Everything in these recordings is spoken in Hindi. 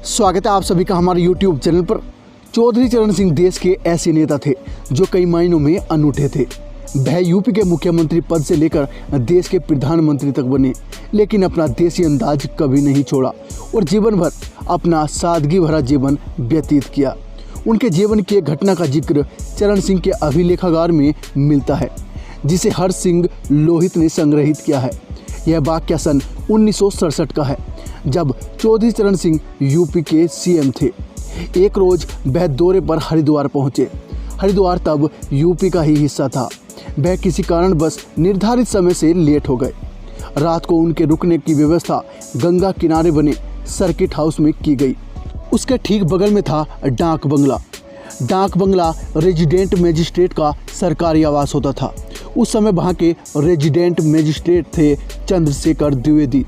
स्वागत है आप सभी का हमारे YouTube चैनल पर। चौधरी चरण सिंह देश के ऐसे नेता थे जो कई मायनों में अनूठे थे। वह यूपी के मुख्यमंत्री पद से लेकर देश के प्रधानमंत्री तक बने, लेकिन अपना देसी अंदाज कभी नहीं छोड़ा और जीवन भर अपना सादगी भरा जीवन व्यतीत किया। उनके जीवन की एक घटना का जिक्र चरण सिंह के अभिलेखागार में मिलता है, जिसे हर्ष सिंह लोहित ने संग्रहित किया है। यह वाकया सन 1967 का है, जब चौधरी चरण सिंह यूपी के सीएम थे। एक रोज वह दौरे पर हरिद्वार पहुंचे। हरिद्वार तब यूपी का ही हिस्सा था। वह किसी कारणवश निर्धारित समय से लेट हो गए। रात को उनके रुकने की व्यवस्था गंगा किनारे बने सर्किट हाउस में की गई। उसके ठीक बगल में था डाक बंगला। डाक बंगला रेजिडेंट मजिस्ट्रेट का सरकारी आवास होता था। उस समय वहाँ के रेजिडेंट मजिस्ट्रेट थे चंद्रशेखर द्विवेदी।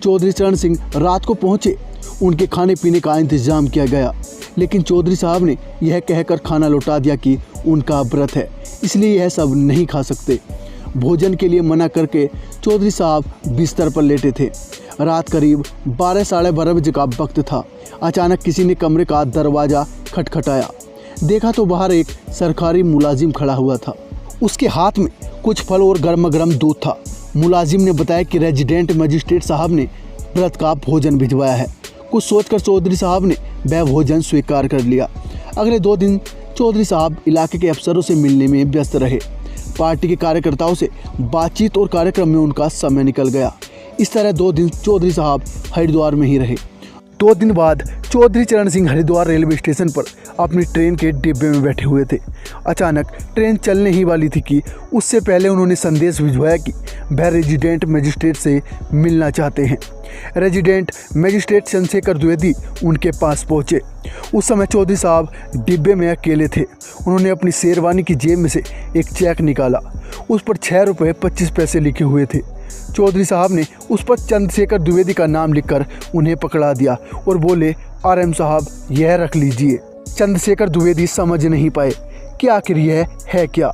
चौधरी चरण सिंह रात को पहुँचे। उनके खाने पीने का इंतजाम किया गया, लेकिन चौधरी साहब ने यह कहकर खाना लौटा दिया कि उनका व्रत है, इसलिए यह सब नहीं खा सकते। भोजन के लिए मना करके चौधरी साहब बिस्तर पर लेटे थे। रात करीब 12 साढ़े 12 बजे का वक्त था। अचानक किसी ने कमरे का दरवाज़ा खटखटाया। देखा तो बाहर एक सरकारी मुलाजिम खड़ा हुआ था। उसके हाथ में कुछ फल और गर्मा गर्म दूध था। मुलाजिम ने बताया कि रेजिडेंट मजिस्ट्रेट साहब ने व्रत का भोजन भिजवाया है। कुछ सोचकर चौधरी साहब ने वह भोजन स्वीकार कर लिया। अगले 2 दिन चौधरी साहब इलाके के अफसरों से मिलने में व्यस्त रहे। पार्टी के कार्यकर्ताओं से बातचीत और कार्यक्रम में उनका समय निकल गया। इस तरह 2 दिन चौधरी साहब हरिद्वार में ही रहे। 2 दिन बाद चौधरी चरण सिंह हरिद्वार रेलवे स्टेशन पर अपनी ट्रेन के डिब्बे में बैठे हुए थे। अचानक ट्रेन चलने ही वाली थी कि उससे पहले उन्होंने संदेश भिजवाया कि वह रेजिडेंट मजिस्ट्रेट से मिलना चाहते हैं। रेजिडेंट मजिस्ट्रेट चंद्रशेखर द्विवेदी उनके पास पहुंचे। उस समय चौधरी साहब डिब्बे में अकेले थे। उन्होंने अपनी शेरवानी की जेब में से एक चेक निकाला। उस पर 6 रुपये 25 पैसे लिखे हुए थे। चौधरी साहब ने उस पर चंद्रशेखर द्विवेदी का नाम लिखकर उन्हें पकड़ा दिया और बोले, आरएम साहब यह रख लीजिए। चंद्रशेखर द्विवेदी समझ नहीं पाए कि आखिर यह है क्या।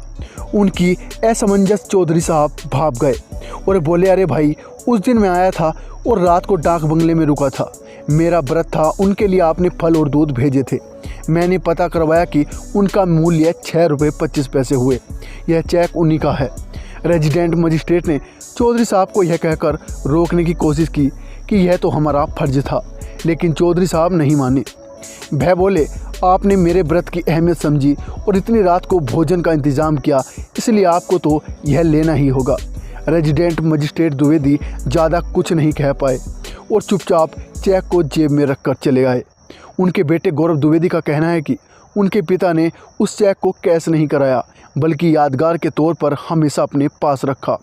उनकी असमंजस चौधरी साहब भाप गए और बोले, अरे भाई, उस दिन मैं आया था और रात को डाक बंगले में रुका था। मेरा व्रत था, उनके लिए आपने फल और दूध भेजे थे। मैंने पता करवाया कि उनका मूल्य 6 रुपये 25 पैसे हुए। यह चेक उन्हीं का है। रेजिडेंट मजिस्ट्रेट ने चौधरी साहब को यह कहकर रोकने की कोशिश की कि यह तो हमारा फर्ज था, लेकिन चौधरी साहब नहीं माने। वह बोले, आपने मेरे व्रत की अहमियत समझी और इतनी रात को भोजन का इंतजाम किया, इसलिए आपको तो यह लेना ही होगा। रेजिडेंट मजिस्ट्रेट द्विवेदी ज़्यादा कुछ नहीं कह पाए और चुपचाप चेक को जेब में रखकर चले आए। उनके बेटे गौरव द्विवेदी का कहना है कि उनके पिता ने उस चेक को कैश नहीं कराया, बल्कि यादगार के तौर पर हमेशा अपने पास रखा।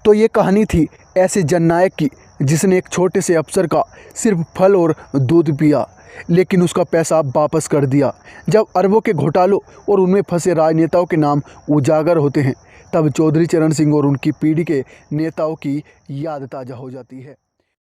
तो ये कहानी थी ऐसे जननायक की जिसने एक छोटे से अफसर का सिर्फ फल और दूध पिया, लेकिन उसका पैसा वापस कर दिया। जब अरबों के घोटालों और उनमें फंसे राजनेताओं के नाम उजागर होते हैं, तब चौधरी चरण सिंह और उनकी पीढ़ी के नेताओं की याद ताज़ा हो जाती है।